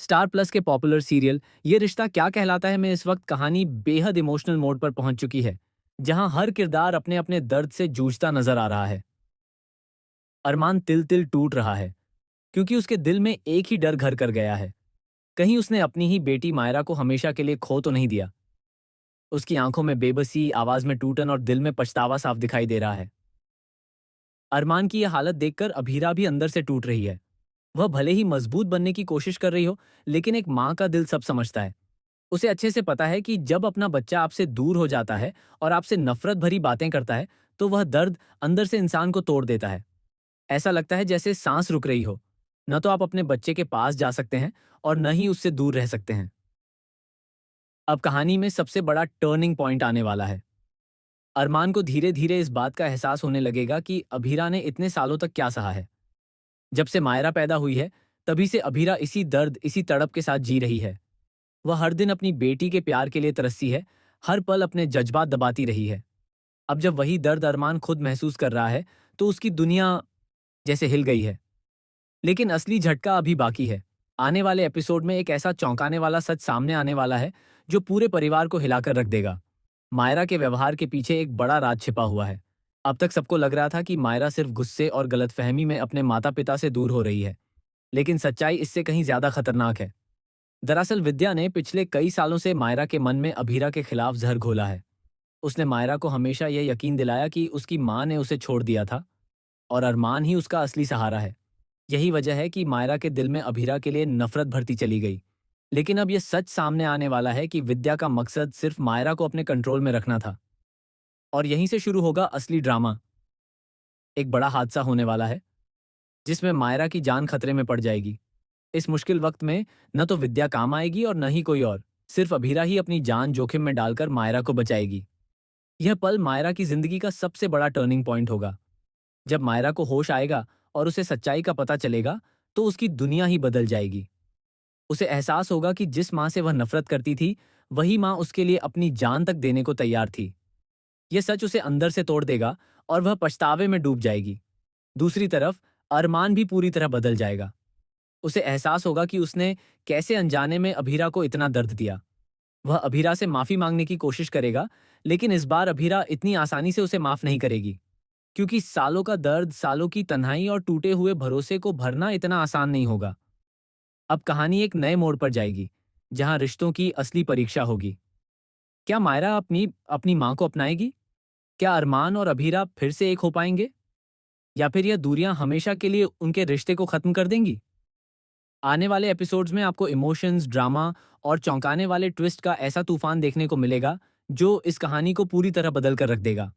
Star plus के popular serial ये रिश्ता क्या कहलाता है में इस वक्त कहानी बेहद इमोशनल मोड पर पहुंच चुकी है, जहां हर किरदार अपने अपने दर्द से जूझता नजर आ रहा है। अरमान तिल तिल टूट रहा है क्योंकि उसके दिल में एक ही डर घर कर गया है। कहीं उसने अपनी ही बेटी मायरा को हमेशा के लिए खो तो नहीं दिया। उसकी आंखों में बेबसी, आवाज में टूटन और दिल में पछतावा साफ दिखाई दे रहा है। अरमान की यह हालत देखकर अभीरा भी अंदर से टूट रही है। वह भले ही मजबूत बनने की कोशिश कर रही हो, लेकिन एक माँ का दिल सब समझता है। उसे अच्छे से पता है कि जब अपना बच्चा आपसे दूर हो जाता है और आपसे नफरत भरी बातें करता है, तो वह दर्द अंदर से इंसान को तोड़ देता है। ऐसा लगता है जैसे सांस रुक रही हो। न तो आप अपने बच्चे के पास जा सकते हैं और न ही उससे दूर रह सकते हैं। अब कहानी में सबसे बड़ा टर्निंग पॉइंट आने वाला है। अरमान को धीरे धीरे इस बात का एहसास होने लगेगा कि अभीरा ने इतने सालों तक क्या सहा है। जब से मायरा पैदा हुई है, तभी से अभीरा इसी दर्द, इसी तड़प के साथ जी रही है। वह हर दिन अपनी बेटी के प्यार के लिए तरसती है, हर पल अपने जज्बात दबाती रही है। अब जब वही दर्द अरमान खुद महसूस कर रहा है, तो उसकी दुनिया जैसे हिल गई है। लेकिन असली झटका अभी बाकी है। आने वाले एपिसोड में एक ऐसा चौंकाने वाला सच सामने आने वाला है, जो पूरे परिवार को हिलाकर रख देगा। मायरा के व्यवहार के पीछे एक बड़ा राज छिपा हुआ है। अब तक सबको लग रहा था कि मायरा सिर्फ गुस्से और गलतफहमी में अपने माता पिता से दूर हो रही है, लेकिन सच्चाई इससे कहीं ज्यादा खतरनाक है। दरअसल विद्या ने पिछले कई सालों से मायरा के मन में अभीरा के खिलाफ जहर घोला है। उसने मायरा को हमेशा यह यकीन दिलाया कि उसकी माँ ने उसे छोड़ दिया था और अरमान ही उसका असली सहारा है। यही वजह है कि मायरा के दिल में अभीरा के लिए नफरत भरती चली गई। लेकिन अब यह सच सामने आने वाला है कि विद्या का मकसद सिर्फ मायरा को अपने कंट्रोल में रखना था। और यहीं से शुरू होगा असली ड्रामा। एक बड़ा हादसा होने वाला है, जिसमें मायरा की जान खतरे में पड़ जाएगी। इस मुश्किल वक्त में न तो विद्या काम आएगी और न ही कोई और। सिर्फ अभीरा ही अपनी जान जोखिम में डालकर मायरा को बचाएगी। यह पल मायरा की जिंदगी का सबसे बड़ा टर्निंग पॉइंट होगा। जब मायरा को होश आएगा और उसे सच्चाई का पता चलेगा, तो उसकी दुनिया ही बदल जाएगी। उसे एहसास होगा कि जिस माँ से वह नफरत करती थी, वही माँ उसके लिए अपनी जान तक देने को तैयार थी। यह सच उसे अंदर से तोड़ देगा और वह पछतावे में डूब जाएगी। दूसरी तरफ अरमान भी पूरी तरह बदल जाएगा। उसे एहसास होगा कि उसने कैसे अनजाने में अभीरा को इतना दर्द दिया। वह अभीरा से माफी मांगने की कोशिश करेगा, लेकिन इस बार अभीरा इतनी आसानी से उसे माफ नहीं करेगी, क्योंकि सालों का दर्द, सालों की तन्हाई और टूटे हुए भरोसे को भरना इतना आसान नहीं होगा। अब कहानी एक नए मोड़ पर जाएगी, जहां रिश्तों की असली परीक्षा होगी। क्या मायरा अपनी अपनी मां को अपनाएगी? क्या अरमान और अभीरा फिर से एक हो पाएंगे? या फिर यह दूरियां हमेशा के लिए उनके रिश्ते को खत्म कर देंगी? आने वाले एपिसोड्स में आपको इमोशंस, ड्रामा और चौंकाने वाले ट्विस्ट का ऐसा तूफान देखने को मिलेगा, जो इस कहानी को पूरी तरह बदल कर रख देगा।